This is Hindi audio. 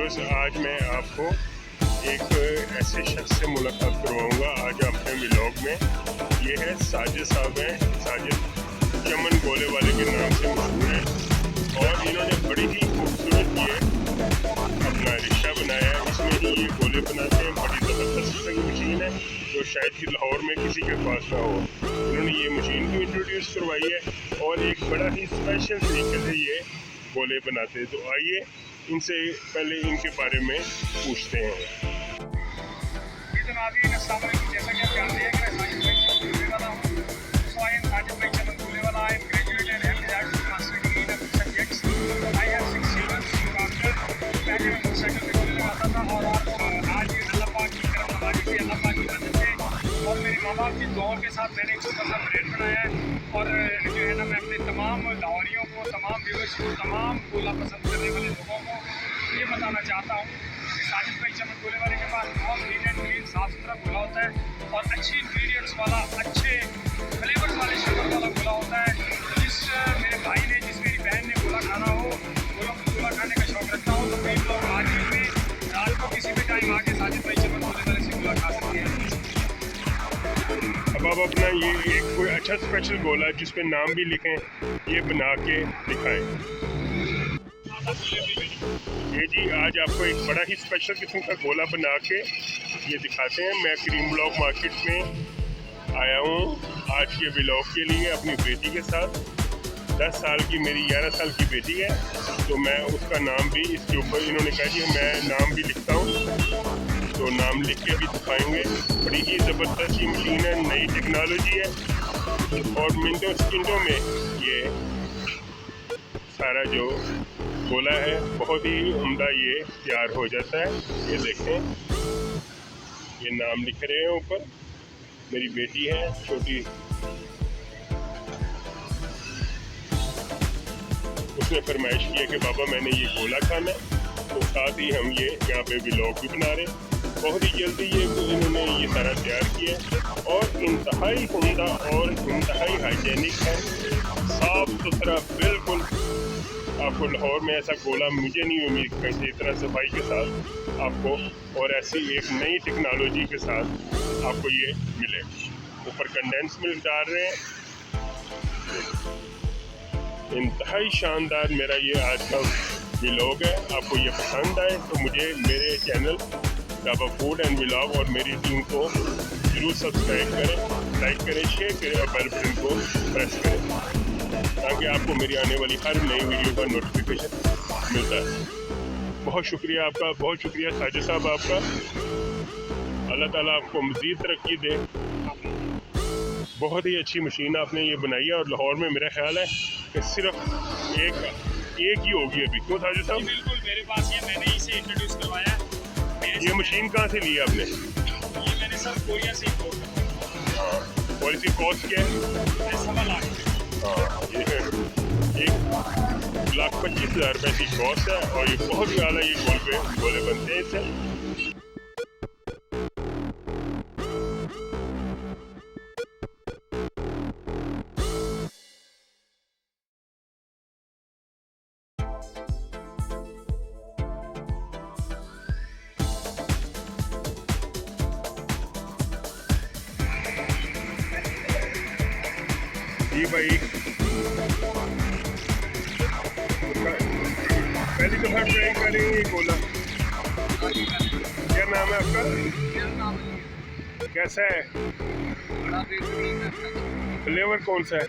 व्यूअर्स, आज मैं आपको एक ऐसे शख्स से मुलाकात करवाऊंगा आज अपने व्लॉग में। ये है साजिद साहब हैं। साजिद चमन गोले वाले के नाम से मशहूर है और इन्होंने बड़ी ही खूबसूरत ये अपना रिक्शा बनाया है। इसमें ही ये गोले बनाते हैं। बड़ी ज़बरदस्त किस्म की मशीन है जो शायद ही लाहौर में किसी के पास ना हो। इन्होंने ये मशीन भी इंट्रोड्यूस करवाई है और एक बड़ा ही स्पेशल तरीके से ये गोले बनाते हैं। तो आइए इनसे पहले इनके बारे में पूछते हैं। जैसा कि आप जानते हैं कि मैं साजिद भाई बोलने वाला हूँ। सो आई एम साजिद भाई चमन बोलने वाला। I am graduate and have that master degree in subjects. I have 6 children after. पहले मैं मोटरसाइकिल पे चलने आता था और आज अल्लाह पाक की करम नवाजी से, अल्लाह पाक की मदद से और मेरे माँ बाप की दुआओं के साथ मैंने एक छोटा सा ब्रांड बनाया है। और जो है ना, मैं अपने तमाम लाहौरियों को, तमाम व्यूअर्स को, तमाम गोला पसंद करने वाले लोगों को ये बताना चाहता हूँ कि साजिद भाई चमन गोले वाले के पास बहुत नीट एंड क्लीन साफ़ सुथरा गोला होता है और अच्छे इंग्रेडिएंट्स वाला, अच्छे फ्लेवर्स वाले शरबत वाला गोला होता है। जिस मेरे भाई ने, जिस मेरी बहन ने गोला खाना हो, गोला खाने का शौक़ रखता हो, तो कई लोग आज में रात को किसी भी टाइम आके साजिद भाई चमन गोले वाले से गोला खा सकते हैं। अब आप अपना ये एक कोई अच्छा स्पेशल गोला जिस पे नाम भी लिखें ये बना के दिखाएं। ये जी आज आपको एक बड़ा ही स्पेशल किस्म का गोला बना के ये दिखाते हैं। मैं करीम ब्लॉक मार्केट में आया हूँ आज के व्लॉग के लिए अपनी बेटी के साथ। 10 साल की मेरी 11 साल की बेटी है, तो मैं उसका नाम भी इसके ऊपर, इन्होंने कहा कि मैं नाम भी लिखता हूँ तो नाम लिख के भी दिखाएंगे। बड़ी ही ज़बरदस्त ये मशीन है, नई टेक्नोलॉजी है और मिनटों सेकंडों में ये सारा जो गोला है बहुत ही उम्दा ये तैयार हो जाता है। ये देखें, ये नाम लिख रहे हैं ऊपर। मेरी बेटी है छोटी, उसने फरमाइश किया कि पापा मैंने ये गोला खाना है, तो साथ ही हम ये यहाँ पे व्लॉग भी बना रहे हैं। बहुत ही जल्दी ये इन्होंने ये सारा तैयार किया है और इंतहाई उम्दा और इंतहाई हाइजेनिक है, साफ़ सुथरा बिल्कुल। आपको लाहौर में ऐसा गोला मुझे नहीं उम्मीद करती इतना सफाई के साथ आपको और ऐसी एक नई टेक्नोलॉजी के साथ आपको ये मिले। ऊपर कंडेंस मिल्क डाल रहे हैं। इंतहाई शानदार मेरा ये आज का व्लॉग है। आपको ये पसंद आए तो मुझे मेरे channel dhaba food and vlog और मेरी टीम को ज़रूर सब्सक्राइब करें, लाइक करें, शेयर करें और बेल बटन को प्रेस करें ताकि आपको मेरी आने वाली हर नई वीडियो का नोटिफिकेशन मिलता है। बहुत शुक्रिया आपका, बहुत शुक्रिया साजिद साहब आपका। अल्लाह ताला आपको मज़ीद तरक्की दे। बहुत ही अच्छी मशीन आपने ये बनाई है और लाहौर में मेरा ख्याल है कि सिर्फ एक ही होगी अभी। क्यों साजिद साहब? बिल्कुल, मेरे पास ये, मैंने इसे इंट्रोड्यूस करवाया है। ये मशीन कहाँ से ली आपने? ये मैंने सब कोरिया से इंपोर्ट करवाया। हाँ, और इसकी कॉस्ट क्या है? 1.25 लाख। हाँ, ये 1,25,000 रुपये की कॉस्ट है और ये बहुत ही आला ये गोले बनते हैं इससे। जी भाई, पहली दफ़ा ट्राई करेंगे गोला। क्या नाम है आपका? कैसा है? बड़ा बेहतरीन है। फ्लेवर कौन सा है?